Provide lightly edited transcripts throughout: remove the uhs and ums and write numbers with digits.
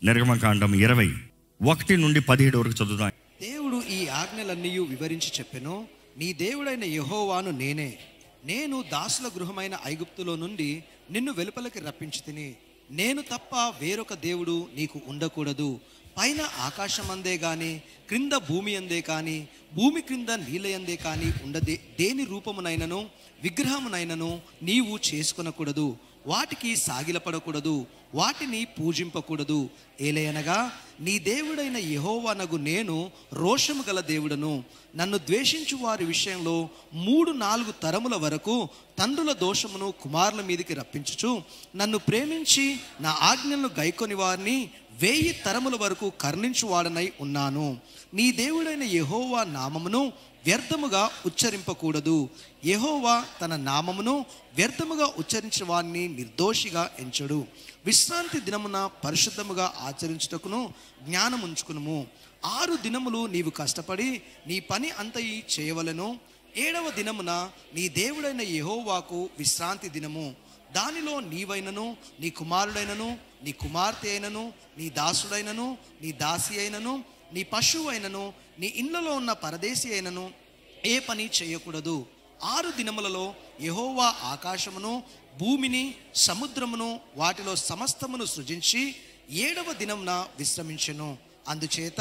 నిర్గమకాండం 20:1-17 వరకు చదువుదాం. దేవుడు ఈ ఆజ్ఞలన్నీయు వివరించి చెప్పెను. నీ దేవుడైన యెహోవాను నేనే. నేను దాసుల గృహమైన ఐగుప్తులో నుండి నిన్ను వెలుపలికి రప్పించి తిని, నేను తప్ప వేరొక దేవుడు నీకు ఉండకూడదు. పైన ఆకాశమందే గాని, క్రింద భూమి అందే కానీ, భూమి క్రింద నీళ్ళయందే కానీ ఉండదే దేని రూపమునైనను విగ్రహమునైనను నీవు చేసుకొనకూడదు. వాటికి సాగిలపడకూడదు, వాటిని పూజింపకూడదు. ఏలయనగా నీ దేవుడైన యెహోవానగు నేను రోషము గల దేవుడను. నన్ను ద్వేషించు వారి విషయంలో 3-4 తరముల వరకు తండ్రుల దోషమును కుమారుల మీదకి రప్పించుచు, నన్ను ప్రేమించి నా ఆజ్ఞలను గైకొని వారిని 1000 తరముల వరకు కరుణించువాడనై ఉన్నాను. నీ దేవుడైన యెహోవా నామమును వ్యర్థముగా ఉచ్చరింపకూడదు. యెహోవా తన నామమును వ్యర్థముగా ఉచ్చరించిన వారిని నిర్దోషిగా ఎంచడు. విశ్రాంతి దినమున పరిశుద్ధముగా ఆచరించుటకును జ్ఞానం ఉంచుకునుము. 6 దినములు నీవు కష్టపడి నీ పని అంతయి చేయవలెను. 7వ దినమున నీ దేవుడైన యెహోవాకు విశ్రాంతి దినము. దానిలో నీవైనను, నీ కుమారుడైనను, నీ కుమార్తె అయినను, నీ దాసుడైనను, నీ దాసి అయినను, నీ పశువు అయినను, నీ ఇళ్లలో ఉన్న పరదేశి అయినను ఏ పని చేయకూడదు. 6 దినములలో యెహోవా ఆకాశమును, భూమిని, సముద్రమును, వాటిలో సమస్తమును సృజించి 7వ దినమున విశ్రమించెను. అందుచేత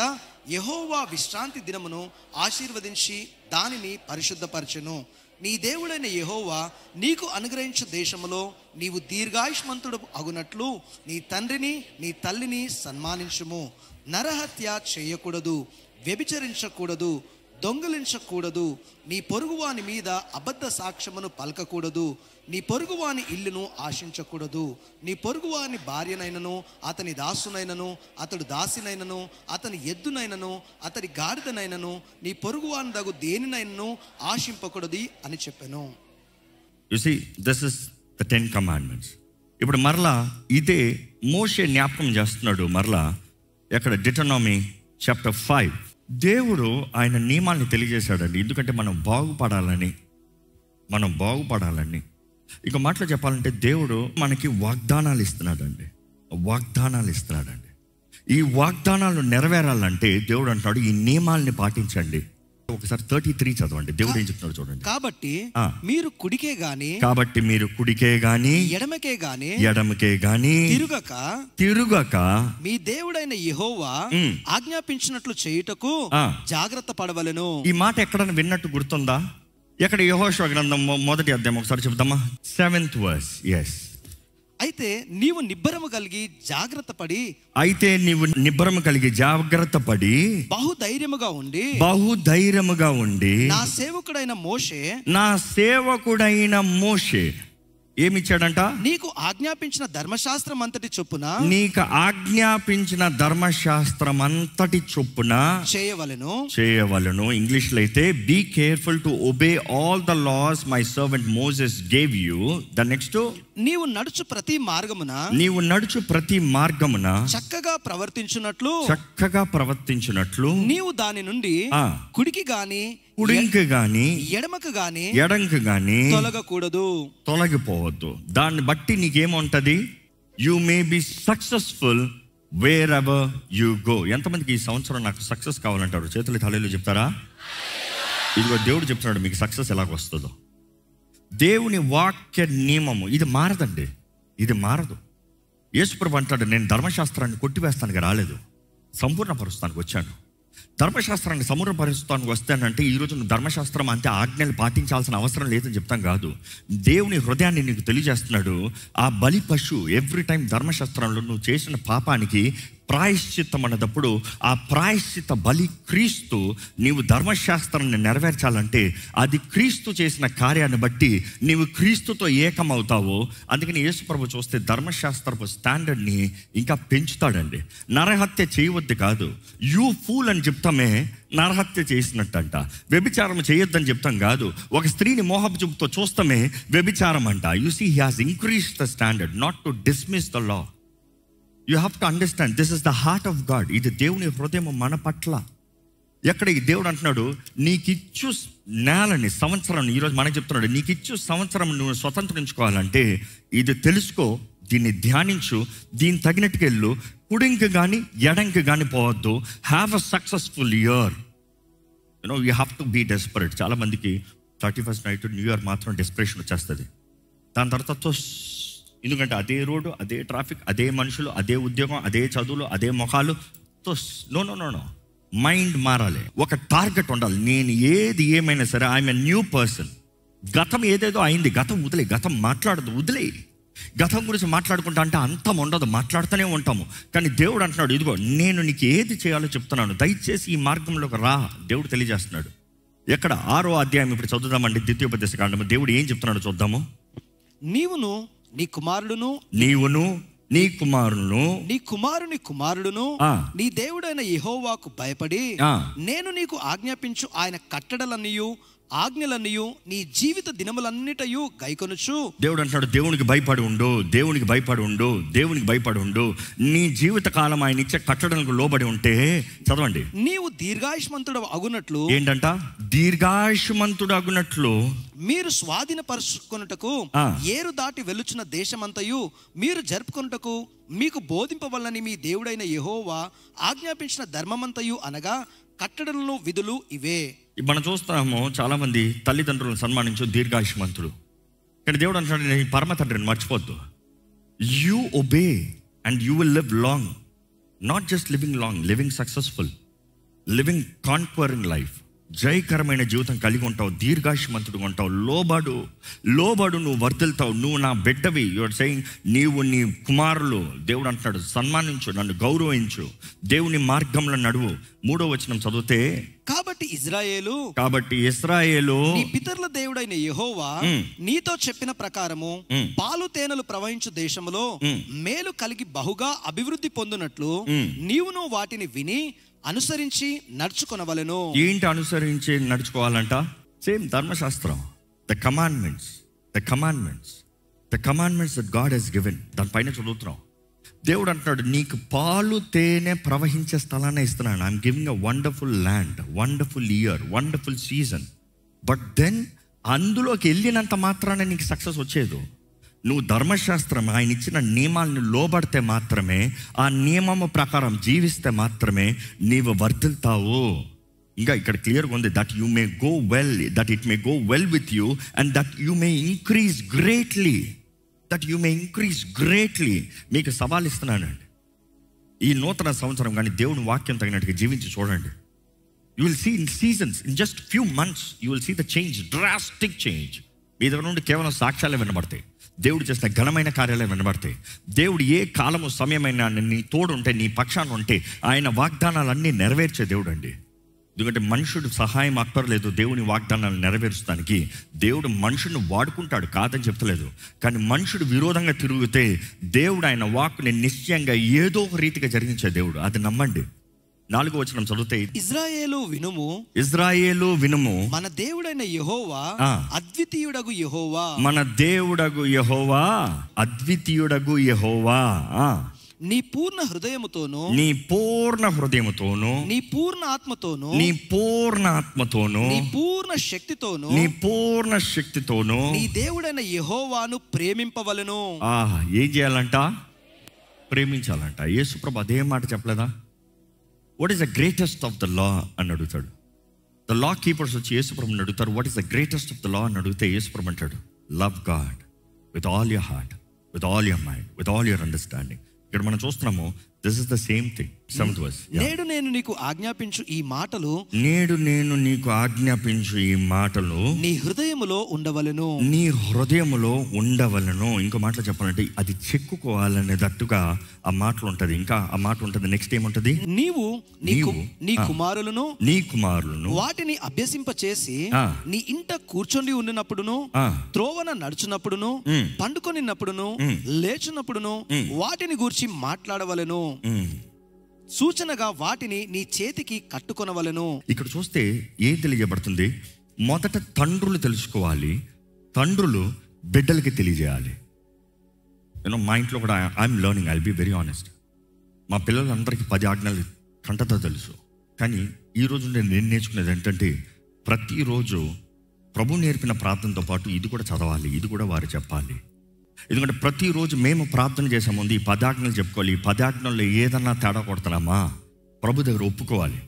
యెహోవా విశ్రాంతి దినమును ఆశీర్వదించి దానిని పరిశుద్ధపరచెను. నీ దేవుడైన యెహోవా నీకు అనుగ్రహించు దేశములో నీవు దీర్ఘాయుష్మంతుడు అగునట్లు నీ తండ్రిని నీ తల్లిని సన్మానించుము. నరహత్య చేయకూడదు, వ్యభిచరించకూడదు, దొంగిలించకూడదు, నీ పొరుగువాని మీద అబద్ధ సాక్ష్యమును పలకకూడదు, నీ పొరుగువాని ఇల్లును ఆశించకూడదు. నీ పొరుగువాని భార్యనైనను, అతని దాసునైనను, అతడు దాసినైనను, అతని ఎద్దునైనను, అతని గాడిదనైనను, నీ పొరుగువాని దగు దేనినైనను ఆశింపకూడదు అని చెప్పాను. You see, this is the 10 commandments. ఇప్పుడు మరలా ఇదే మోషే జ్ఞాపకం చేస్తున్నాడు. మరలా ఎక్కడ డిటోనామీ చాప్టర్ 5 దేవుడు ఆయన నియమాల్ని తెలియజేశాడండి. ఎందుకంటే మనం బాగుపడాలని. ఇక మాటలో చెప్పాలంటే దేవుడు మనకి వాగ్దానాలు ఇస్తున్నాడండి. ఈ వాగ్దానాలు నెరవేరాలంటే దేవుడు అంటాడు ఈ నియమాల్ని పాటించండి. ఒకసారి 33 చదవండి. దేవుడు ఏం చెప్తున్నాడు చూడండి. కాబట్టి మీరు కుడికే గాని ఎడమకే గాని తిరుగక మీ దేవుడైన యెహోవా ఆజ్ఞాపించినట్లు చేయుటకు జాగ్రత్త పడవలెను. ఈ మాట ఎక్కడైనా విన్నట్టు గుర్తుందా? ఎక్కడ? యెహోషువ గ్రంథం 1వ అధ్యాయం ఒకసారి చెప్తామా? 7th verse. yes. అయితే నీవు నిబ్బరము కలిగి జాగ్రత్త పడి బహుధైర్యముగా ఉండి నా సేవకుడైన మోషే ఏమిచ్చాడంట? నీకు ఆజ్ఞాపించిన ధర్మశాస్త్రం అంతటి చొప్పున చేయవలెను. ఇంగ్లీష్ లో అయితే be careful to obey all the laws my servant Moses gave you. The next, నీవు నడుచు ప్రతి మార్గమున చక్కగా ప్రవర్తించున్నట్లు నీవు దాని నుండి కుడికి గాని ఎడమకు గాని తొలగిపోవద్దు. దాన్ని బట్టి నీకేముంటది? You may be successful wherever you go. ఎంతమందికి ఈ సంవత్సరం నాకు సక్సెస్ కావాలంటారు? చేతులు హల్లెలూయా చెప్తారా? ఇదిగో దేవుడు చెప్తున్నాడు మీకు సక్సెస్ ఎలాగొస్తుందో. దేవుని వాక్య నియమము ఇది మారదండి. యేసుప్రభు అంటాడు, నేను ధర్మశాస్త్రాన్ని కొట్టివేస్తానికి రాలేదు, సంపూర్ణపరుస్తానికి వచ్చాను. ధర్మశాస్త్రాన్ని సంపూర్ణపరుస్తానికి వస్తానంటే ఈరోజు నువ్వు ధర్మశాస్త్రం అంటే ఆజ్ఞలు పాటించాల్సిన అవసరం లేదని చెప్తాం కాదు. దేవుని హృదయాన్ని నీకు తెలియజేస్తున్నాడు. ఆ బలి పశు ఎవ్రీ టైం ధర్మశాస్త్రంలో నువ్వు చేసిన పాపానికి ప్రాయశ్చిత్తం అన్నదప్పుడు ఆ ప్రాయశ్చిత్త బలి క్రీస్తు. నీవు ధర్మశాస్త్రాన్ని నెరవేర్చాలంటే అది క్రీస్తు చేసిన కార్యాన్ని బట్టి నీవు క్రీస్తుతో ఏకమవుతావు. అందుకని యేసుప్రభు చూస్తే ధర్మశాస్త్రపు స్టాండర్డ్ని ఇంకా పెంచుతాడండి. నరహత్య చేయవద్దు కాదు, యూ ఫూల్ అని చెప్తామే, నరహత్య చేసినట్టంట. వ్యభిచారం చేయొద్దని చెప్తాం కాదు, ఒక స్త్రీని మోహపు చూపుతో చూస్తామే వ్యభిచారం అంట. You see, he has increased the standard, not to dismiss the law. You have to understand, this is the heart of God. ఇది దేవుని హృదయం మన పట్ల. ఎక్కడ ఈ దేవుడు అంటున్నాడు, నీకిచ్చు నేలని సంవత్సరం, ఈరోజు మనకు చెప్తున్నాడు, నీకిచ్చు సంవత్సరం నువ్వు స్వతంత్రించుకోవాలంటే ఇది తెలుసుకో, దీన్ని ధ్యానించు, దీన్ని తగినట్టుగా వెళ్ళు, కుడింకి కానీ ఎడంకి కానీ పోవద్దు. Have a successful year. You have to be desperate. చాలామందికి 31st నైట్ న్యూ ఇయర్ మాత్రం డెస్పరేషన్ వచ్చేస్తుంది. దాని తర్వాత ఎందుకంటే అదే రోడ్డు, అదే ట్రాఫిక్, అదే మనుషులు, అదే ఉద్యోగం, అదే చదువులు, అదే ముఖాలు. నో మైండ్ మారాలి. ఒక టార్గెట్ ఉండాలి. నేను ఏది ఏమైనా సరే ఐఎమ్ ఎ న్యూ పర్సన్. గతం ఏదేదో అయింది, గతం వదిలే. గతం మాట్లాడదు, వదిలే. గతం గురించి మాట్లాడుకుంటా అంటే అంతం ఉండదు, మాట్లాడుతూనే ఉంటాము. కానీ దేవుడు అంటున్నాడు, ఇదిగో నేను నీకు ఏది చేయాలో చెప్తున్నాను, దయచేసి ఈ మార్గంలోకి రా. దేవుడు తెలియజేస్తున్నాడు. ఎక్కడ? 6వ అధ్యాయం ఇప్పుడు చదువుదామండి, ద్వితీయోపదేశకాండము. దేవుడు ఏం చెప్తున్నాడో చూద్దాము. నీవును నీ కుమారుడును నీ కుమారును నీ కుమారుని కుమారుడును నీ దేవుడైన యెహోవాకు భయపడి నేను నీకు ఆజ్ఞాపించు ఆయన కట్టడలన్నీయు ఆజ్ఞలన్నీయు నీ జీవిత దినములన్నిటయు గైకొనుచు. దేవుడు అంటాడు, దేవునికి భయపడి ఉండు, దేవునికి భయపడి ఉండు, దేవునికి భయపడి ఉండు. నీ జీవిత కాలం ఆయన ఇచ్చే కట్టడలకు లోబడి ఉంటే, చదవండి, నీవు దీర్ఘాయుష్మంతుడు అగునట్లు. ఏంటంట? దీర్ఘాయుష్మంతుడు అగునట్లు మీరు స్వాధీనపరుచుకొనుటకు ఏరు దాటి వెలుచున్న దేశమంతయు మీరు జరుపుకొనుటకు మీకు బోధింపవలనని మీ దేవుడైన యెహోవా ఆజ్ఞాపించిన ధర్మమంతయు అనగా కట్టడలను విధులు ఇవే. మనం చూస్తాము చాలామంది తల్లిదండ్రులను సన్మానించు దీర్ఘాయుష్మంతుడు. కానీ దేవుడు అంటాడు, నేను పరమ తండ్రిని మర్చిపోద్దు. You obey and you will live long. Not just living long, living successful, living conquering life. జయకరమైన జీవితం కలిగి ఉంటావు, దీర్ఘాయుష్మంతుడు ఉంటావు. లోబడు నువ్వు వర్ధిల్తావు. నువ్వు నా బిడ్డవి. యువర్ సెయింగ్, నీవు నీ కుమారులు. దేవుడు అంటున్నాడు, సన్మానించు, నన్ను గౌరవించు, దేవుని మార్గంలో నడువు. 3వ వచనం చదివితే, కాబట్టి ఇశ్రాయేలు నీ పితరుల దేవుడైన యెహోవా నీతో చెప్పిన ప్రకారము పాలు తేనెలు ప్రవహించు దేశములో మేలు కలిగి బహుగా అభివృద్ధి పొందునట్లు నీవును వాటిని విని అనుసరించి నడుచుకొనవలెను. ఏంటి అనుసరించి నడుచుకోవాలంట? సేమ్ ధర్మశాస్త్రం, the commandments that God has given. దానిపైన చదువుతున్నాం. దేవుడు అంటున్నాడు, నీకు పాలు తేనె ప్రవహించే స్థలాన్ని ఇస్తున్నాను. I'm giving a wonderful land, wonderful year, wonderful season. But then అందులోకి వెళ్ళినంత మాత్రాన నీకు సక్సెస్ వచ్చేది. నువ్వు ధర్మశాస్త్రం, ఆయన ఇచ్చిన నియమాలను లోబడితే మాత్రమే, ఆ నియమము ప్రకారం జీవిస్తే మాత్రమే నీవు వర్ధిల్తావు. ఇంకా ఇక్కడ క్లియర్గా ఉంది, that you may go well, that it may go well with you and that you may increase greatly. మీకు సవాల్ ఇస్తున్నానండి, ఈ నూతన సంవత్సరం కానీ దేవుని వాక్యం తగినట్టుగా జీవించి చూడండి. You will see in seasons, in just few months you will see the change, drastic change. మీ దగ్గర నుండి కేవలం సాక్ష్యాలే వినబడతాయి, దేవుడు చేసిన ఘనమైన కార్యాలే వినబడతాయి. దేవుడు ఏ కాలము సమయమైనా నీ తోడు ఉంటే, నీ పక్షాన ఉంటే, ఆయన వాగ్దానాలన్నీ నెరవేర్చే దేవుడు అండి. ఎందుకంటే మనుషుడు సహాయం అక్కర్లేదు దేవుని వాగ్దానాలు నెరవేర్చడానికి. దేవుడు మనుషుడిని వాడుకుంటాడు, కాదని చెప్తలేదు. కానీ మనుషుడు విరోధంగా తిరిగితే దేవుడు ఆయన వాక్కుని నిశ్చయంగా ఏదో ఒక రీతిగా జరిగించే దేవుడు. అది నమ్మండి. 4వ వచనం చదివితే, ఇశ్రాయేలు వినుము, మన దేవుడైన యెహోవా అద్వితీయుడగు యెహోవా నీ పూర్ణ హృదయముతోను నీ పూర్ణ ఆత్మతోను నీ పూర్ణ శక్తితోను నీ దేవుడైన యెహోవాను ప్రేమింపవలెను. ఏం చేయాలంట? ప్రేమించాలంట. యేసుప్రభు అదే మాట చెప్పలేదా? What is the greatest of the law అని అడుగుతాడు. ద లా కీపర్స్ వచ్చి యేసుప్రభుని అడుగుతారు, what is the greatest of the law అని అడిగితే యేసుప్రభు అంటాడు, love God with all your heart, with all your mind, with all your understanding. ఇక్కడ మనం చూస్తున్నాము, this is the same thing. 7th verse. నేడు నేను నీకు ఆజ్ఞాపించు ఈ మాటలు నీ హృదయములో ఉండవలెను. ఇంకో మాటలు చెప్పాలంటే అది చెక్కుకోవాలనేటట్టుగా ఆ మాటలు ఉంటది. ఇంకా ఆ మాట ఉంటది. నెక్స్ట్ ఏముంటది? నీవు నీ కుమారులను వాటిని అభ్యసింపచేసి నీ ఇంట కూర్చొని ఉండినప్పుడును, త్రోవన నడుచునప్పుడును, పండుకొనినప్పుడును, లేచునప్పుడును వాటిని గూర్చి మాట్లాడవలెను. సూచనగా వాటిని నీ చేతికి కట్టుకొనవలెను. ఇక్కడ చూస్తే ఏం తెలియజేయబడుతుంది? మొదట తండ్రులు తెలుసుకోవాలి, తండ్రులు బిడ్డలకి తెలియజేయాలి. మా ఇంట్లో కూడా I'm learning, I'll be very honest. మా పిల్లలందరికీ 10 ఆజ్ఞలు కంటతో తెలుసు. కానీ ఈరోజు నేను నేర్చుకునేది ఏంటంటే, ప్రతిరోజు ప్రభు నేర్పిన ప్రార్థనతో పాటు ఇది కూడా చదవాలి, ఇది కూడా వారు చెప్పాలి. ఎందుకంటే ప్రతిరోజు మేము ప్రార్థన చేసే ముందు ఈ 10 ఆజ్ఞలు చెప్పుకోవాలి. ఈ 10 ఆజ్ఞల్లో ఏదన్నా తేడా కొడుతున్నామా ప్రభు దగ్గర ఒప్పుకోవాలి.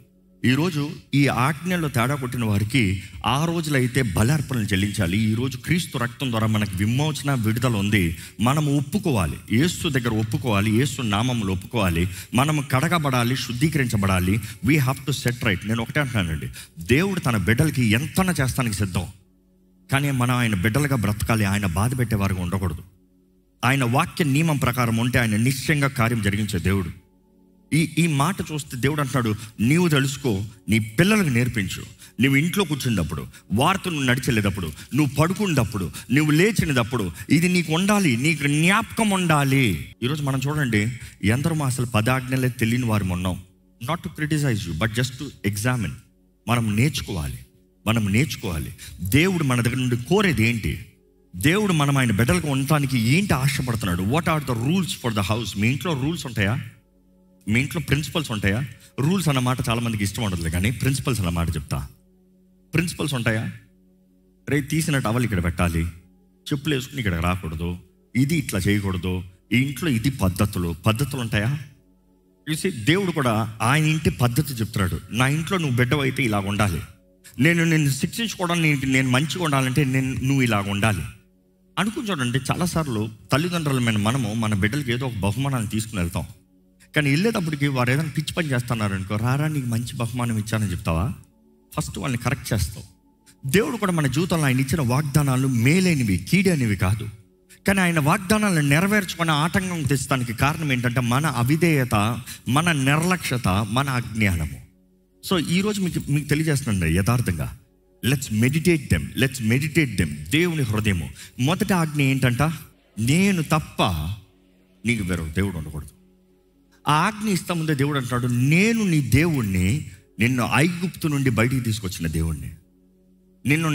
ఈరోజు ఈ ఆజ్ఞల్లో తేడా కొట్టిన వారికి ఆ రోజులైతే బలార్పణలు చెల్లించాలి. ఈరోజు క్రీస్తు రక్తం ద్వారా మనకు విమోచన, విడుదల ఉంది. మనం ఒప్పుకోవాలి, యేసు దగ్గర ఒప్పుకోవాలి, యేసు నామములో ఒప్పుకోవాలి. మనం కడగబడాలి, శుద్ధీకరించబడాలి. We have to set right. నేను ఒకటే అంటున్నానండి, దేవుడు తన బిడ్డలకి ఎంతనా చేస్తానికి సిద్ధం. కానీ మనం ఆయన బిడ్డలుగా బ్రతకాలి. ఆయన బాధ పెట్టేవారుగా ఉండకూడదు. ఆయన వాక్య నియమం ప్రకారం ఉంటే ఆయన నిశ్చయంగా కార్యం జరిగించే దేవుడు. ఈ మాట చూస్తే దేవుడు అంటున్నాడు, నీవు తెలుసుకో, నీ పిల్లలకు నేర్పించు. నువ్వు ఇంట్లో కూర్చున్నప్పుడు, వారితో నువ్వు నడిచెళ్ళేటప్పుడు, నువ్వు పడుకున్నప్పుడు, నువ్వు లేచినప్పుడు ఇది నీకు ఉండాలి, నీకు జ్ఞాపకం ఉండాలి. ఈరోజు మనం చూడండి, ఎందరూ అసలు 10 ఆజ్ఞలే తెలియని వారు ఉన్నాం. Not to criticise you, but just to examine. మనం నేర్చుకోవాలి. దేవుడు మన దగ్గర నుండి కోరేది ఏంటి? దేవుడు మనం ఆయన బిడ్డలకు ఉండటానికి ఏంటి ఆశపడుతున్నాడు? What are the rules for the house? మీ ఇంట్లో రూల్స్ ఉంటాయా? మీ ఇంట్లో ప్రిన్సిపల్స్ ఉంటాయా? రూల్స్ అన్న మాట చాలామందికి ఇష్టం ఉండదు, కానీ ప్రిన్సిపల్స్ అన్న మాట చెప్తా. ప్రిన్సిపల్స్ ఉంటాయా? రే, తీసిన టవల్ ఇక్కడ పెట్టాలి, చెప్పులు వేసుకుని ఇక్కడ రాకూడదు, ఇది ఇట్లా చేయకూడదు, ఈ ఇంట్లో ఇది పద్ధతులు ఉంటాయా? చూసి దేవుడు కూడా ఆయన ఇంటి పద్ధతి చెప్తున్నాడు. నా ఇంట్లో నువ్వు బిడ్డవైతే ఇలాగ ఉండాలి, నిన్ను శిక్షించుకోవడానికి నేను మంచిగా ఉండాలంటే నువ్వు ఇలాగ ఉండాలి అనుకుని. చూడండి, చాలాసార్లు తల్లిదండ్రులమైన మనము మన బిడ్డలకి ఏదో ఒక బహుమానాన్ని తీసుకుని వెళ్తాం. కానీ వెళ్ళేటప్పటికి వారు ఏదైనా పిచ్చి పని చేస్తున్నారు అనుకో, రారా నీకు మంచి బహుమానం ఇచ్చానని చెప్తావా? ఫస్ట్ వాళ్ళని కరెక్ట్ చేస్తావు. దేవుడు కూడా మన జీవితంలో ఆయన ఇచ్చిన వాగ్దానాలు మేలైనవి, కీడైనవి కాదు. కానీ ఆయన వాగ్దానాలను నెరవేర్చుకునే ఆటంకం తెచ్చడానికి కారణం ఏంటంటే మన అవిధేయత, మన నిర్లక్ష్యత, మన అజ్ఞానము. సో ఈరోజు మీకు తెలియజేస్తున్నాను యథార్థంగా, లెట్స్ మెడిటేట్ దెమ్. దేవుని హృదయము మొదటి ఆజ్ఞ ఏంటంట? నేను తప్ప నీకు వేరొక దేవుడు ఉండకూడదు. ఆ ఆజ్ఞ ఇస్తా ముందే దేవుడు అంటున్నాడు, నేను నీ దేవుణ్ణి, నిన్ను ఐగుప్తు నుండి బయటికి తీసుకొచ్చిన దేవుణ్ణి, నిన్ను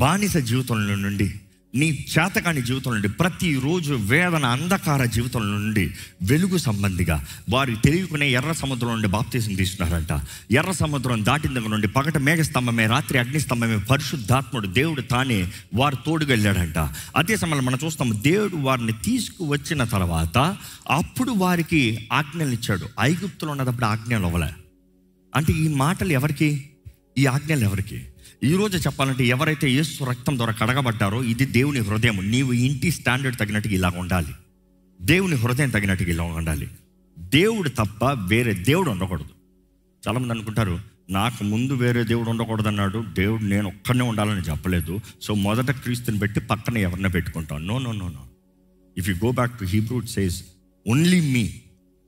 బానిస జీవితంలో నుండి, నీ చేతకాని జీవితం నుండి, ప్రతిరోజు వేదన, అంధకార జీవితం నుండి వెలుగు సంబంధిగా వారు తెలియకునే ఎర్ర సముద్రం నుండి బాప్తీసం తీసుకున్నారంట. ఎర్ర సముద్రం దాటిన దగ్గర నుండి పగట మేఘస్తంభమే, రాత్రి అగ్నిస్తంభమే, పరిశుద్ధాత్ముడు దేవుడు తానే వారు తోడుగా వెళ్ళాడంట. అదే సమయంలో మనం చూస్తాం, దేవుడు వారిని తీసుకువచ్చిన తర్వాత అప్పుడు వారికి ఆజ్ఞలు ఇచ్చాడు. ఐగుప్తులో ఉన్నప్పుడు ఆజ్ఞలు అవ్వలే. అంటే ఈ మాటలు ఎవరికి? ఈ ఆజ్ఞలు ఎవరికి? ఈరోజు చెప్పాలంటే ఎవరైతే యేసు రక్తం ద్వారా కడగబడ్డారో ఇది దేవుని హృదయం. నీవు ఇంటి స్టాండర్డ్ తగినట్టుగా ఇలా ఉండాలి, దేవుని హృదయం తగినట్టుగా ఇలా ఉండాలి. దేవుడు తప్ప వేరే దేవుడు ఉండకూడదు. చాలామంది అనుకుంటారు, నాకు ముందు వేరే దేవుడు ఉండకూడదు అన్నాడు దేవుడు, నేను ఒక్కనే ఉండాలని చెప్పలేదు, సో మొదట క్రీస్తుని పెట్టి పక్కన ఎవరిని పెట్టుకుంటాను. No. If you go back to Hebrew it says only me,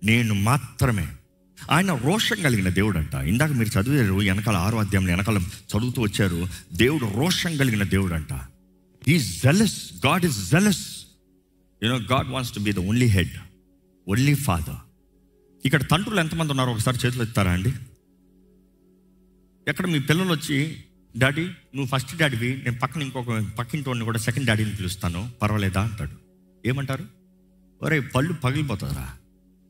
నేను మాత్రమే. ఆయన రోషం కలిగిన దేవుడు అంట. ఇందాక మీరు చదివారు, వెనకాల 6వ అధ్యాయంలో వెనకాల చదువుతూ వచ్చారు, దేవుడు రోషం కలిగిన దేవుడు అంట. He is jealous, God is jealous. God wants to be the only head, only father. ఇక్కడ తండ్రులు ఎంతమంది ఉన్నారో ఒకసారి చేతులు ఎత్తారా అండి? ఎక్కడ మీ పిల్లలు వచ్చి, డాడీ నువ్వు ఫస్ట్ డాడీవి, నేను పక్కింటి కూడా సెకండ్ డాడీని పిలుస్తాను, పర్వాలేదా అంటాడు. ఏమంటారు? ఒరే పళ్ళు పగిలిపోతుందిరా,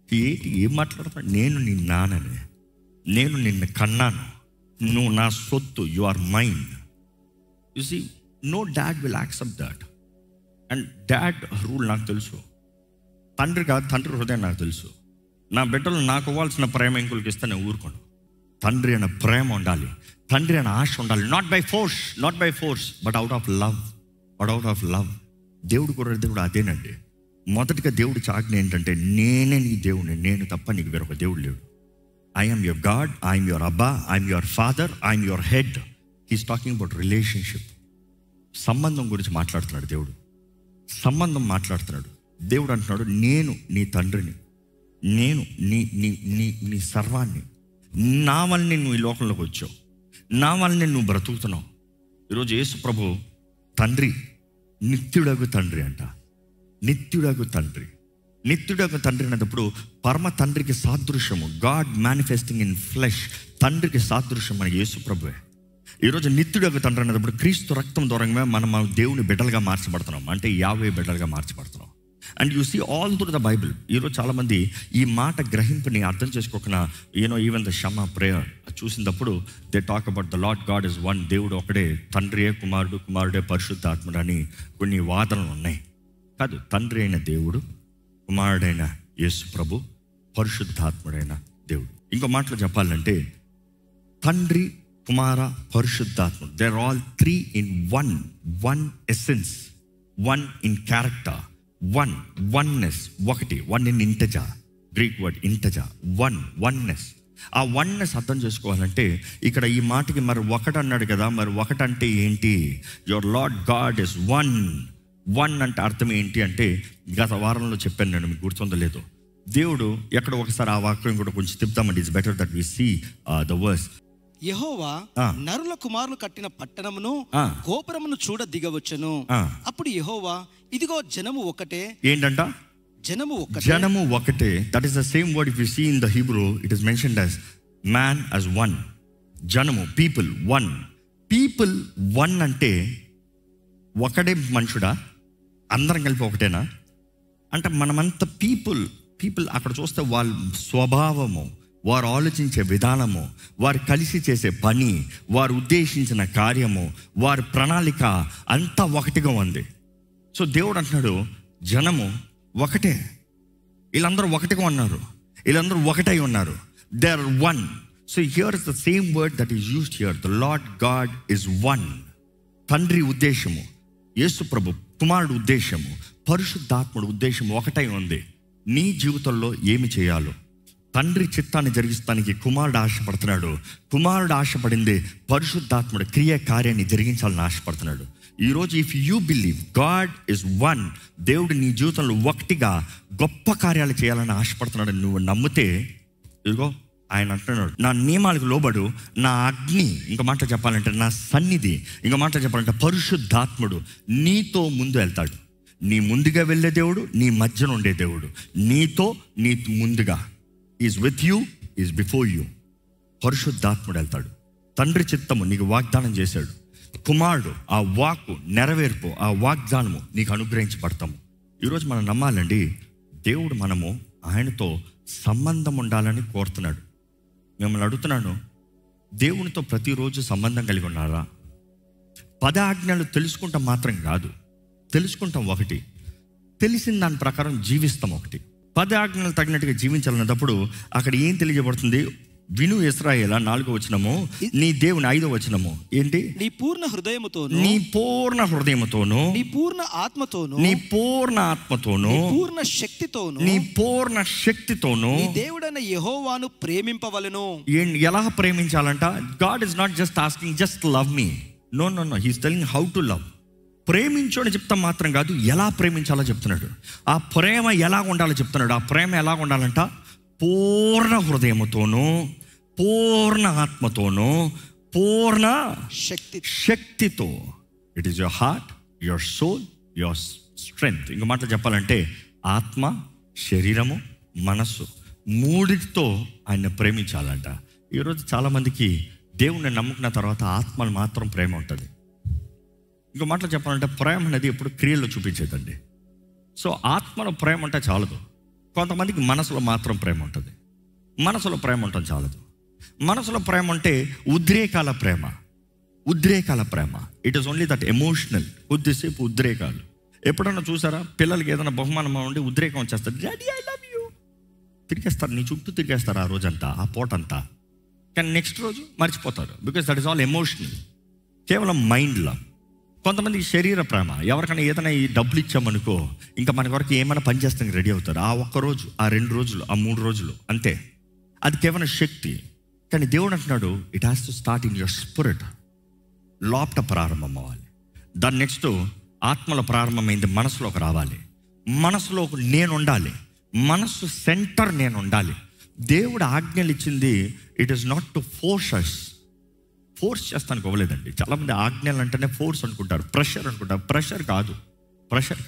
ఏం మాట్లాడతాడు? నేను నీ నాన్నని, నేను నిన్ను కన్నాను, నువ్వు నా సొత్తు, you are mine. You see, no dad will accept that. And dad rule నాకు తెలుసు, తండ్రి కాదు, తండ్రి హృదయం నాకు తెలుసు. నా బిడ్డలు నాకు ఇవ్వాల్సిన ప్రేమ ఇంకొకరికి ఇస్తే నేను ఊరుకోను. తండ్రి అనే ప్రేమ ఉండాలి, తండ్రి అనే ఆశ ఉండాలి. Not by force but out of love. దేవుడు కోరేది కూడా అదేనండి. మొదటిగా దేవుడికి ఆజ్ఞ ఏంటంటే, నేనే నీ దేవుడిని, నేను తప్ప నీకు వేరొక దేవుడు లేడు. I'm your God, I'm your Abba, I'm your father, I'm your head. He's talking about relationship. సంబంధం గురించి మాట్లాడుతున్నాడు దేవుడు, సంబంధం మాట్లాడుతున్నాడు. దేవుడు అంటున్నాడు, నేను నీ తండ్రిని, నేను నీ సర్వాన్ని, నా వల్లనే నువ్వు ఈ లోకంలోకి వచ్చావు, నా వల్లనే నువ్వు బ్రతుకుతున్నావు. ఈరోజు యేసు ప్రభు తండ్రి, నిత్యుడగు తండ్రి అంట. నిత్యుడగు తండ్రి అన్నప్పుడు పరమ తండ్రికి సాదృశ్యము, గాడ్ మేనిఫెస్టింగ్ ఇన్ ఫ్లెష్. తండ్రికి సాదృశ్యం మన యేసు ప్రభువే. ఈరోజు నిత్యుడగు తండ్రి అన్నప్పుడు క్రీస్తు రక్తం దూరంగా మనం దేవుని బిడ్డలుగా మార్చబడుతున్నాం, అంటే యావే బిడ్డలుగా మార్చబడుతున్నాం. And you see all through the Bible. ఈరోజు చాలామంది ఈ మాట గ్రహింపుని అర్థం చేసుకోకుండా, ఈవెన్ ద షమా ప్రేయర్ చూసినప్పుడు they talk about the Lord God is one. దేవుడు ఒకడే, తండ్రియే కుమారుడే పరిశుద్ధాత్ముడు అని కొన్ని వాదనలు ఉన్నాయి. కాదు, తండ్రి అయిన దేవుడు, కుమారుడైన యేసు ప్రభు, పరిశుద్ధాత్ముడైన దేవుడు. ఇంకో మాటలో చెప్పాలంటే తండ్రి, కుమార, పరిశుద్ధాత్ముడు, they are all three in one essence, one in character, oneness, ఒకటి, వన్ ఇన్ ఇంటజా, గ్రీక్ వర్డ్ ఇంటజా, వన్నెస్. ఆ వన్నెస్ అర్థం చేసుకోవాలంటే ఇక్కడ ఈ మాటకి మరి ఒకటి అన్నాడు కదా, మరి ఒకటి అంటే ఏంటి? Your lord God is one అంటే అర్థం ఏంటి అంటే గత వారంలో చెప్పాను నేను, మీకు గుర్తుందో లేదో. దేవుడు ఎక్కడ ఒకసారి ఆ వాక్యం కూడా కొంచెం తిప్పుతామండి. It's better that we see the verse. Yehova నరుల కుమారులు కట్టిన పట్టణమును గోపురమును చూడ దిగవచ్చును. అప్పుడు యెహోవా, ఇదిగో జనము ఒకటే. ఏంటంట? జనము ఒకటే. That is the same word if you see in the Hebrew, it is mentioned as man as one. జనము, పీపుల్ వన్ అంటే ఒకటే మనుషుడా? అందరం కలిపి ఒకటేనా అంటే మనమంతా పీపుల్. అక్కడ చూస్తే వాళ్ళ స్వభావము, వారు ఆలోచించే విధానము, వారు కలిసి చేసే పని, వారు ఉద్దేశించిన కార్యము, వారి ప్రణాళిక అంతా ఒకటిగా ఉంది. సో దేవుడు అంటున్నాడు జనము ఒకటే, వీళ్ళందరూ ఒకటిగా ఉన్నారు, వీళ్ళందరూ ఒకటై ఉన్నారు. They are one. So here is the same word that is used here. The Lord God is one. తండ్రి ఉద్దేశము, యేసు ప్రభు కుమారుడు ఉద్దేశము, పరిశుద్ధాత్ముడు ఉద్దేశం ఒకటై ఉంది. నీ జీవితంలో ఏమి చేయాలో తండ్రి చిత్తాన్ని జరిగిస్తానికి కుమారుడు ఆశపడుతున్నాడు. కుమారుడు ఆశపడింది పరిశుద్ధాత్ముడు కార్యాన్ని జరిగించాలని ఆశపడుతున్నాడు. ఈరోజు if you believe God is one, దేవుడు నీ జీవితంలో ఒకటిగా గొప్ప కార్యాలు చేయాలని ఆశపడుతున్నాడు నువ్వు నమ్మితే, ఇదిగో ఆయన అంటున్నాడు, నా నియమాలకు లోబడు, నా అగ్ని, ఇంకో మాట చెప్పాలంటే నా సన్నిధి, ఇంకో మాట చెప్పాలంటే పరిశుద్ధాత్ముడు నీతో ముందు వెళ్తాడు. నీ ముందుగా వెళ్ళే దేవుడు, నీ మధ్యన ఉండే దేవుడు, నీ ముందుగా is with you, is before you. పరిశుద్ధాత్ముడు వెళ్తాడు. తండ్రి చిత్తము నీకు వాగ్దానం చేశాడు. కుమారుడు ఆ వాక్కు నెరవేర్పు, ఆ వాగ్దానము నీకు అనుగ్రహించబడతాము. ఈరోజు మనం నమ్మాలండి, దేవుడు మనము ఆయనతో సంబంధం ఉండాలని కోరుతున్నాడు. మిమ్మల్ని అడుగుతున్నాను, దేవునితో ప్రతిరోజు సంబంధం కలిగి ఉన్నారా? 10 ఆజ్ఞలు తెలుసుకుంటాం మాత్రం కాదు, తెలుసుకుంటాం ఒకటి, తెలిసిన దాని ప్రకారం జీవిస్తాం ఒకటి. 10 ఆజ్ఞలు తగినట్టుగా జీవించాలన్నప్పుడు అక్కడ ఏం తెలియజేయబడుతుంది? విను ఇశ్రాయేలా, 4వ వచనము, నీ దేవుని 5వ వచనము ఏంటి? నీ పూర్ణ హృదయముతోను, నీ పూర్ణ హృదయముతోను, నీ పూర్ణ ఆత్మతోను, నీ పూర్ణ ఆత్మతోను, పూర్ణ శక్తితోను, నీ పూర్ణ శక్తితోను నీ దేవుడైన యెహోవాను ప్రేమింపవలెను. ఎలా ప్రేమించాలంట? God is not just asking just love me. No, he's telling how to love. ప్రేమించు అని చెప్తాం మాత్రం కాదు, ఎలా ప్రేమించాలో చెప్తున్నాడు. ఆ ప్రేమ ఎలా ఉండాలో చెప్తున్నాడు. ఆ ప్రేమ ఎలా ఉండాలంట? పూర్ణ హృదయముతోనూ, పూర్ణ ఆత్మతోనూ, పూర్ణ శక్తితో. It is your heart, your soul, your strength. ఇంకో మాట చెప్పాలంటే ఆత్మ, శరీరము, మనస్సు, మూడిటితో ఆయన ప్రేమించాలంట. ఈరోజు చాలామందికి దేవుణ్ణి నమ్ముకున్న తర్వాత ఆత్మలు మాత్రం ప్రేమ ఉంటుంది. ఇంకో మాటలు చెప్పాలంటే ప్రేమ అనేది ఎప్పుడు క్రియల్లో చూపించేదండి. సో ఆత్మలో ప్రేమ ఉంటే చాలదు. కొంతమందికి మనసులో మాత్రం ప్రేమ ఉంటుంది. మనసులో ప్రేమ ఉంటుంది చాలదు. మనసులో ప్రేమ అంటే ఉద్రేకాల ప్రేమ. It is only that emotional. కొద్దిసేపు ఉద్రేకాలు. ఎప్పుడన్నా చూసారా? పిల్లలకి ఏదైనా బహుమానం ఉండి ఉద్రేకం వచ్చేస్తారు, డాడీ ఐ లవ్ యూ, తిరిగేస్తారు, నీ చుట్టూ తిరిగేస్తారు ఆ రోజంతా, ఆ పూటంతా. కానీ నెక్స్ట్ రోజు మర్చిపోతారు. Because that is all emotional, కేవలం మైండ్లో. కొంతమందికి శరీర ప్రేమ. ఎవరికైనా ఏదైనా ఈ డబ్బులు ఇచ్చామనుకో, ఇంకా మన వరకు ఏమైనా పని చేస్తానికి రెడీ అవుతారు. ఆ ఒక్కరోజు, ఆ 2 రోజులు, ఆ 3 రోజులు అంతే. అది కేవలం శక్తి. కానీ దేవుడు అంటున్నాడు, it has to start in your spirit. లోపట ప్రారంభం అవ్వాలి. దాని నెక్స్ట్ ఆత్మలో ప్రారంభమైంది, మనసులోకి రావాలి. మనసులో నేను ఉండాలి. మనసు సెంటర్ నేను ఉండాలి. దేవుడు ఆజ్ఞలు ఇచ్చింది, it is not to force us. Force చేస్తానికి అవ్వలేదండి. చాలామంది ఆజ్ఞలు అంటేనే ఫోర్స్ అనుకుంటారు, ప్రెషర్ అనుకుంటారు. ప్రెషర్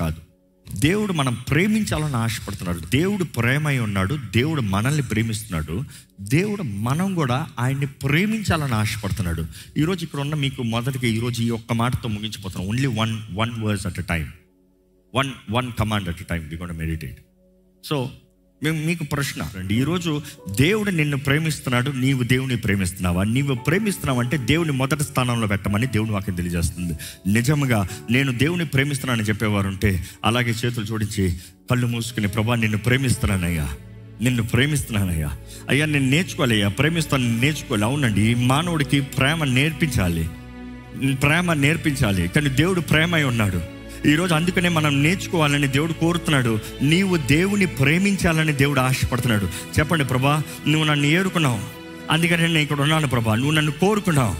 కాదు. దేవుడు మనం ప్రేమించాలని ఆశపడుతున్నాడు. దేవుడు ప్రేమై ఉన్నాడు. దేవుడు మనల్ని ప్రేమిస్తున్నాడు. దేవుడు మనం కూడా ఆయన్ని ప్రేమించాలని ఆశపడుతున్నాడు. ఈరోజు ఇక్కడ ఉన్న మీకు మొదటిగా ఈరోజు ఈ ఒక్క మాటతో ముగించిపోతున్నాం. Only one verse at a time, one command at a time we gonna meditate. So మీకు ప్రశ్న రండి, ఈరోజు దేవుడు నిన్ను ప్రేమిస్తున్నాడు, నీవు దేవుని ప్రేమిస్తున్నావా? నీవు ప్రేమిస్తున్నావు అంటే దేవుని మొదటి స్థానంలో పెట్టమని దేవుని వాక్యం తెలియజేస్తుంది. నిజంగా నేను దేవుని ప్రేమిస్తున్నానని చెప్పేవారు ఉంటే అలాగే చేతులు జోడించి కళ్ళు మూసుకుని, ప్రభా నిన్ను ప్రేమిస్తున్నానయ్యా, నిన్ను ప్రేమిస్తున్నానయ్యా, అయ్యా నేను నేర్చుకోవాలయ్యా, ప్రేమిస్తాను నేర్చుకోవాలి. అవునండి, మానవుడికి ప్రేమ నేర్పించాలి, కానీ దేవుడు ప్రేమై ఉన్నాడు. ఈరోజు అందుకనే మనం నేర్చుకోవాలని దేవుడు కోరుతున్నాడు. నీవు దేవుని ప్రేమించాలని దేవుడు ఆశపడుతున్నాడు. చెప్పండి, ప్రభా నువ్వు నన్ను ఏరుకున్నావు, అందుకని నేను ఇక్కడ ఉన్నాను ప్రభా. నువ్వు నన్ను కోరుకున్నావు,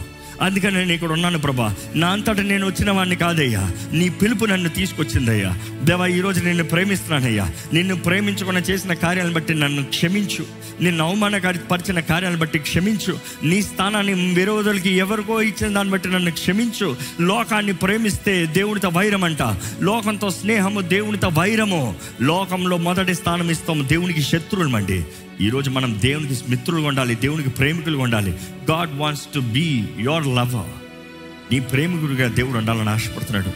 అందుకని నేను ఇక్కడ ఉన్నాను ప్రభా. నా అంతటా నేను వచ్చిన వాడిని కాదయ్యా, నీ పిలుపు నన్ను తీసుకొచ్చిందయ్యా. దేవా ఈరోజు నిన్ను ప్రేమిస్తున్నానయ్యా, నిన్ను ప్రేమించకుండా చేసిన కార్యాలను బట్టి నన్ను క్షమించు, నిన్ను అవమానపరిచిన కార్యాలను బట్టి క్షమించు, నీ స్థానాన్ని విరోధులకి ఎవరికో ఇచ్చిన దాన్ని బట్టి నన్ను క్షమించు. లోకాన్ని ప్రేమిస్తే దేవునితో వైరం అంట, లోకంతో స్నేహము దేవునితో వైరము. లోకంలో మొదటి స్థానం ఇస్తాము, దేవునికి శత్రువులమండి. ఈరోజు మనం దేవునికి మిత్రులుగా ఉండాలి, దేవునికి ప్రేమికులుగా ఉండాలి. God wants to be your lover. నీ ప్రేమికుడిగా దేవుడు ఉండాలని ఆశపడుతున్నాడు.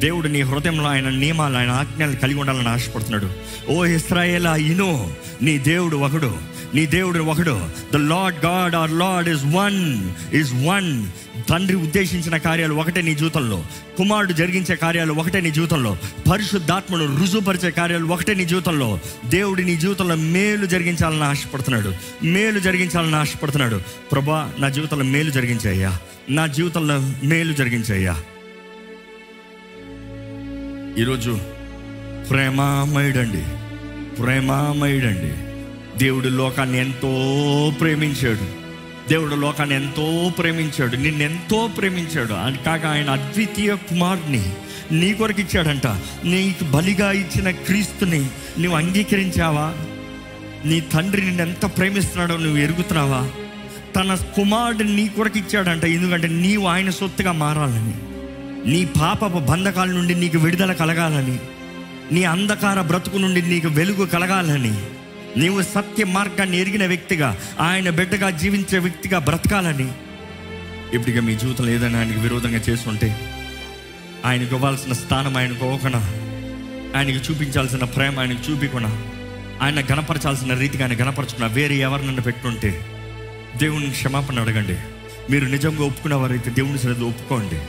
దేవుడు నీ హృదయంలో ఆయన నియమాలు, ఆయన ఆజ్ఞలు కలిగి ఉండాలని ఆశపడుతున్నాడు. ఓ ఇశ్రాయేలా ఇను, నీ దేవుడు ఒకడు, నీ దేవుడు ఒకడు. The Lord God our Lord is one. తండ్రి ఉద్దేశించిన కార్యాలు ఒకటే నీ జీవితంలో, కుమారుడు జరిగించే కార్యాలు ఒకటే నీ జీవితంలో, పరిశుద్ధాత్మను రుజువుపరిచే కార్యాలు ఒకటే నీ జీవితంలో. దేవుడు నీ జీవితంలో మేలు జరిగించాలని ఆశపడుతున్నాడు. ప్రభా నా జీవితంలో మేలు జరిగించయ్యా, నా జీవితంలో మేలు జరిగించయ్యా. ఈరోజు ప్రేమామయుడండి. దేవుడు లోకాన్ని ఎంతో ప్రేమించాడు. నిన్నెంతో ప్రేమించాడు. అని కాక ఆయన అద్వితీయ కుమారుని నీ కొరకు ఇచ్చాడంట. నీకు బలిగా ఇచ్చిన క్రీస్తుని నువ్వు అంగీకరించావా? నీ తండ్రి నిన్ను ఎంత ప్రేమిస్తున్నాడో నువ్వు ఎరుగుతున్నావా? తన కుమారుడిని నీ కొరకు ఇచ్చాడంట, ఎందుకంటే నీవు ఆయన సొత్తుగా మారాలని, నీ పాపపు బంధకాల నుండి నీకు విడుదల కలగాలని, నీ అంధకార బ్రతుకు నుండి నీకు వెలుగు కలగాలని, నీవు సత్య మార్గాన్ని ఎరిగిన వ్యక్తిగా, ఆయన బిడ్డగా జీవించే వ్యక్తిగా బ్రతకాలని. ఇప్పటిగా మీ జీవితంలో ఏదైనా ఆయనకు విరోధంగా చేస్తుంటే, ఆయనకు ఇవ్వాల్సిన స్థానం ఆయనకు ఇవ్వకుండా, ఆయనకు చూపించాల్సిన ప్రేమ ఆయనకు చూపించకుండా, ఆయన గణపరచాల్సిన రీతిగా ఆయన గణపరచుకున్నా వేరే ఎవరినన్నా పెట్టుంటే దేవుని క్షమాపణ అడగండి. మీరు నిజంగా ఒప్పుకున్నవారైతే దేవుని సరిగ్గా ఒప్పుకోండి.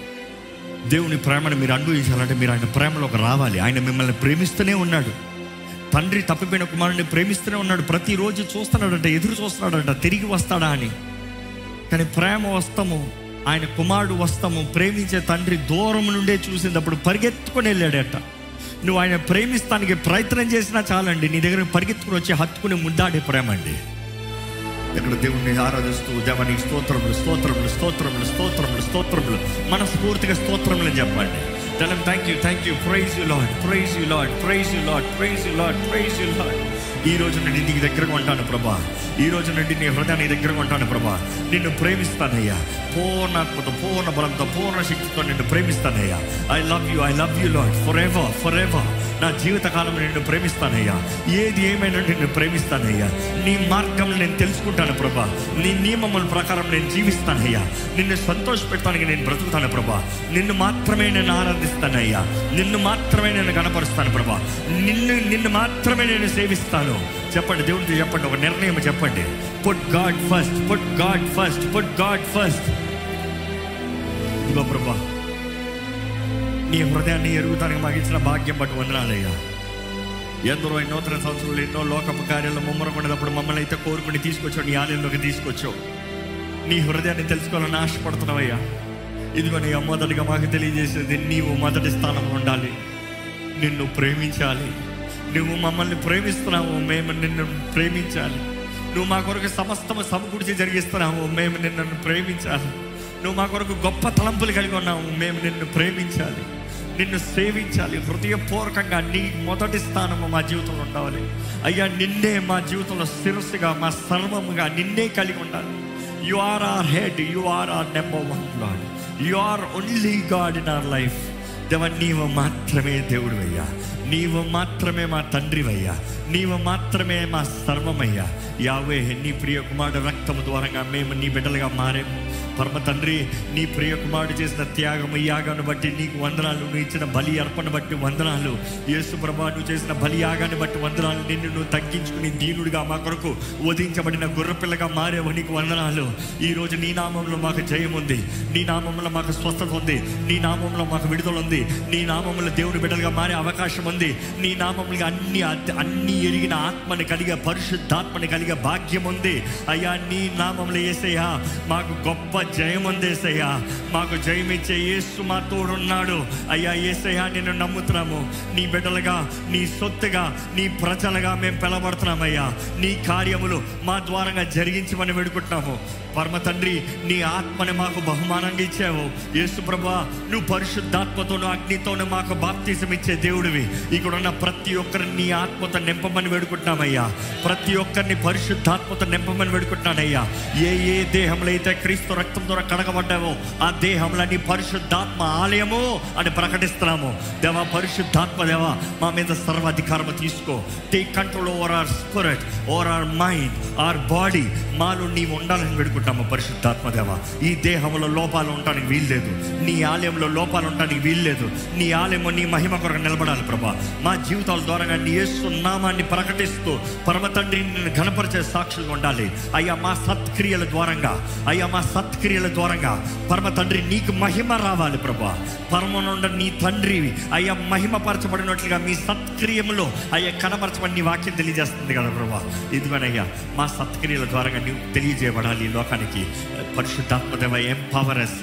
దేవుని ప్రేమను మీరు అనుభవించాలంటే మీరు ఆయన ప్రేమలోకి రావాలి. ఆయన మిమ్మల్ని ప్రేమిస్తూనే ఉన్నాడు. తండ్రి తప్పిపోయిన కుమారుడిని ప్రేమిస్తూనే ఉన్నాడు. ప్రతిరోజు చూస్తున్నాడంట, ఎదురు చూస్తున్నాడంట తిరిగి వస్తాడా అని. కానీ ప్రేమ వస్తాము, ఆయన కుమారుడు వస్తాము, ప్రేమించే తండ్రి దూరం నుండే చూసినప్పుడు పరిగెత్తుకొని వెళ్ళాడట. నువ్వు ఆయన ప్రేమిస్తానికి ప్రయత్నం చేసినా చాలండి, నీ దగ్గర పరిగెత్తుకుని వచ్చి హత్తుకుని ముద్దాడే ప్రేమ అండి. ఇక్కడ దేవుణ్ణి ఆరాధిస్తూ దేవానికి స్తోత్రములు మనస్ఫూర్తిగా స్తోత్రములు చెప్పండి. Tell him thank you, praise you Lord. ఈ రోజు నుండి నీకు దగ్గరగా ఉంటాను ప్రభా. ఈ రోజు నుండి నీ హృదయాన్ని దగ్గరగా ఉంటాను ప్రభా. నిన్ను ప్రేమిస్తానయ్యా, పూర్ణాత్మతో, పూర్ణ బలంతో, పూర్ణ శక్తితో నిన్ను ప్రేమిస్తానయ్యా. I love you Lord forever. నా జీవితకాలం నిన్ను ప్రేమిస్తానయ్యా. ఏది ఏమైనా నిన్ను ప్రేమిస్తానయ్యా. నీ మార్గం నేను తెలుసుకుంటాను ప్రభా. నీ నియమముల ప్రకారం నేను జీవిస్తానయ్యా. నిన్ను సంతోషపెట్టడానికి నేను బ్రతుకుతాను ప్రభా. నిన్ను మాత్రమే నేను ఆరాధిస్తానయ్యా. నిన్ను మాత్రమే నేను గణపరుస్తాను ప్రభా. నిన్ను మాత్రమే నేను సేవిస్తాను. చెప్పండి, దేవుడితో చెప్పండి, ఒక నిర్ణయం చెప్పండి. Put God first. ఇదిగో ప్రభా, నీ హృదయాన్ని ఎరుగుతానికి మాకు ఇచ్చిన భాగ్యం బట్టి వందనాలయ్యా. ఎందరో నూతన సంవత్సరంలో ఎన్నో లోకపు కార్యాలు ముమ్మరకొండేటప్పుడు మమ్మల్ని అయితే కోరుకుని తీసుకొచ్చావు, నీ ఆలయంలోకి తీసుకొచ్చావు. నీ హృదయాన్ని తెలుసుకోవాలని ఆశపడుతున్నావయ్యా. ఇదిగో నీ మొదటిగా మాకు తెలియజేసేది, నీవు మొదటి స్థానంలో ఉండాలి, నిన్ను ప్రేమించాలి. నువ్వు మమ్మల్ని ప్రేమిస్తున్నావు, మేము నిన్ను ప్రేమించాలి. నువ్వు మా కొరకు సమస్తము సమకూర్చి జరిగిస్తున్నావు, మేము నిన్ను ప్రేమించాలి. నువ్వు మా కొరకు గొప్ప తలంపులు కలిగి ఉన్నావు, మేము నిన్ను ప్రేమించాలి, నిన్ను సేవించాలి. హృదయపూర్వకంగా నీ మొదటి స్థానము మా జీవితంలో ఉండాలి అయ్యా. నిన్నే మా జీవితంలో శిరస్సుగా, మా సర్వముగా నిన్నే కలిగి ఉండాలి. You are our head, you are our number 1 Lord. You are only God in our life. దేవ, నీవు మాత్రమే దేవుడివయ్యా, నీవు మాత్రమే మా తండ్రివయ్యా, నీవు మాత్రమే మా సర్వమయ్యా. యావే, నీ ప్రియ కుమారుడు రక్తము ద్వారంగా మేము నీ బిడ్డలుగా మారాము. పరమ తండ్రి, నీ ప్రియ కుమారుడు చేసిన త్యాగము యాగాన్ని బట్టి నీకు వందనాలు. నువ్వు ఇచ్చిన బలి అర్పణ బట్టి వందనాలు. యేసు ప్రభువా, నువ్వు చేసిన బలి యాగాన్ని బట్టి వందనాలు. నిన్ను నువ్వు తగ్గించుకుని దీనుడిగా మా కొరకు వధించబడిన గొర్రెపిల్లగా మారేవు, నీకు వందనాలు. ఈరోజు నీ నామంలో మాకు జయం ఉంది, నీ నామంలో మాకు స్వస్థత ఉంది, నీ నామంలో మాకు విడుదల ఉంది, నీ నామంలో దేవుని బిడ్డలుగా మారే అవకాశం ఉంది. నీ నామంలో అన్ని ఎరిగిన ఆత్మని కలిగే, పరిశుద్ధాత్మని కలిగే భాగ్యం ఉంది అయ్యా. నీ నామంలో యేసయ్యా మాకు గొప్ప జయం ఉంది యేసయ్యా. మాకు జయం ఇచ్చే యేసు మా తోడున్నాడు అయ్యా. యేసయ్యా, నిన్ను నమ్ముతున్నాము. నీ బిడ్డలుగా, నీ సొత్తుగా, నీ ప్రజలుగా మేము పిలబడుతున్నామయ్యా. నీ కార్యములు మా ద్వారంగా జరిగించమని వేడుకుంటున్నాము. పరమ తండ్రి, నీ ఆత్మని మాకు బహుమానంగా ఇచ్చావు యేసు ప్రభువా. నువ్వు పరిశుద్ధాత్మతోను అగ్నితోను మాకు బాప్తిజం ఇచ్చే దేవుడివి. ఇక్కడ ఉన్న ప్రతి ఒక్కరిని నీ ఆత్మతో నింపమని వేడుకుంటున్నామయ్యా. ప్రతి ఒక్కరిని పరిశుద్ధాత్మతో నింపమని వేడుకుంటున్నానయ్యా. ఏ ఏ దేహంలో అయితే క్రీస్తు రక్తం ద్వారా కడగబడ్డావో ఆ దేహంలో నీ పరిశుద్ధాత్మ ఆలయము అని ప్రకటిస్తున్నాము. దేవా, పరిశుద్ధాత్మ దేవా, మా మీద సర్వాధికారము తీసుకో. Take control over hour spirit, over our mind, our body. మాలో నీవు ఉండాలని వేడుకుంటాము పరిశుద్ధాత్మ దేవా. ఈ దేహంలో లోపాలు ఉండడానికి వీల్లేదు, నీ ఆలయంలో లోపాలు ఉండడానికి వీల్లేదు. నీ ఆలయము నీ మహిమ కొరకు నిలబడాలి ప్రభా. మా జీవితాల ద్వారా నీ యేసు నామాన్ని ప్రకటిస్తూ పరమ తండ్రి నిన్ను ఘనపరిచే సాక్షులుగా ఉండాలి అయ్యా. మా సత్క్రియల ద్వారంగా అయ్యా, మా సత్క్రియల ద్వారంగా పరమ తండ్రి నీకు మహిమ రావాలి ప్రభా. పరమనుండ నీ తండ్రి అయ్యా మహిమ పరచబడినట్లుగా మీ సత్క్రియములో అయ్యా కనపరచబడి నీ వాక్యం తెలియజేస్తుంది కదా ప్రభా. ఇదిగోనయ్యా, మా సత్క్రియల ద్వారంగా నీవు తెలియజేయబడాలి ఈ లోకానికి. పరిశుద్ధాత్మదేవ, ఎంపవర్స్.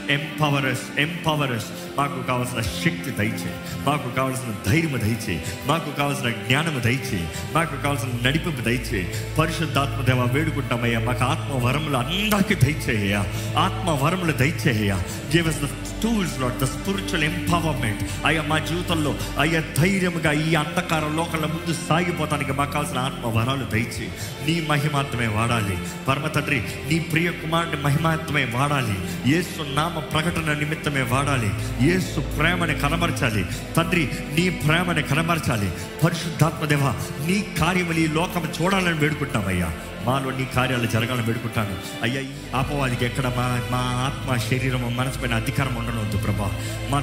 మాకు కావాల్సిన శక్తి దయచేయి, మాకు కావాల్సిన ధైర్యము దయచేయి, మాకు కావాల్సిన జ్ఞానము దయచేయి, మాకు కావాల్సిన నడిపింపు దయచేయి. పరిశుద్ధాత్మదేవ వేడుకుంటామయ్యా, మాకు ఆత్మవరములు అందరికీ దయచేయ్యా, ఆత్మవరములు దయచేయ్యా. Give us the tools, Lord, the spiritual empowerment. అయ్యా, మా జీవితంలో అయ్యా ధైర్యముగా ఈ అంధకార లోకంలో ముందు సాగిపోతానికి మాకు కావాల్సిన ఆత్మవరాలు దయచేయి. నీ మహిమాత్మే వాడాలి పరమ తండ్రి, నీ ప్రియ కుమారుని మహిమాత్మే వాడాలి. యేసు నామ ప్రకటన నిమిత్తమే వాడాలి. యేసు ప్రేమని కనబరచాలి తండ్రి, నీ ప్రేమని కనబరచాలి. పరిశుద్ధాత్మదేవ, నీ కార్యములు ఈ లోకం చూడాలని వేడుకుంటామయ్యా. మాలో నీ కార్యాలు జరగాలని వేడుకుంటాను అయ్యా. ఈ అపవాదికి ఎక్కడ మా ఆత్మ, శరీరము, మనసు పైన అధికారం ఉండనవద్దు ప్రభా. మా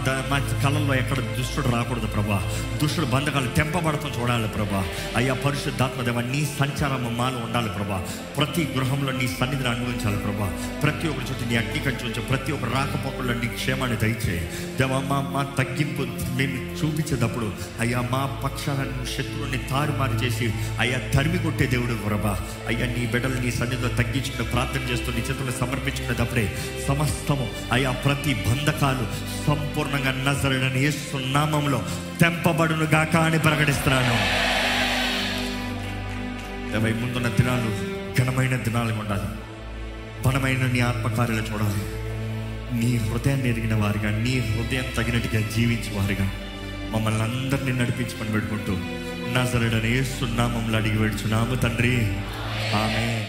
కళల్లో ఎక్కడ దుష్టుడు రాకూడదు ప్రభా. దుష్టుడు బంధకాలు తెంపబడతాం చూడాలి ప్రభా. అయ్యా పరిశుద్ధాత్మదేవ, నీ సంచారము మాలో ఉండాలి ప్రభా. ప్రతి గృహంలో నీ సన్నిధిని అనుభవించాలి ప్రభా. ప్రతి ఒక్కరి చుట్టూ నీ అగ్ని కంచి ఉంచి ప్రతి ఒక్క రాకపోకల్లో నీ క్షేమాన్ని దయచేయి దేవా. మా తగ్గింపు మేము చూపించేటప్పుడు అయ్యా మా పక్షాన శత్రువుని తారుమారు చేసి అయ్యా తరిమి కొట్టే దేవుడు ప్రభా. అయ్యా, నీ బిడ్డలు నీ సన్నిధిలో తగ్గించుకుని ప్రార్థన చేస్తూ నీ చేతులు సమర్పించుకునేటప్పుడే సమస్తము అయ్యా ప్రతి బంధకాలు సంపూర్ణంగా నజరేయుడైన యేసు నామములో తెంపబడును గాక అని ప్రకటిస్తున్నాను. దేవా, ముందున్న దినాలు ఘనమైన దినాలు ఉండాలి. బలమైన నీ ఆత్మకార్యాలు చూడాలి. నీ హృదయాన్ని ఎరిగిన వారిగా, నీ హృదయం తగినట్టుగా జీవించే వారిగా మమ్మల్ని అందరినీ నడిపించమని పెట్టుకుంటూ నజరేయుడైన యేసు నామములో అడిగి వేడుచున్నాము తండ్రి, ఆమేన్.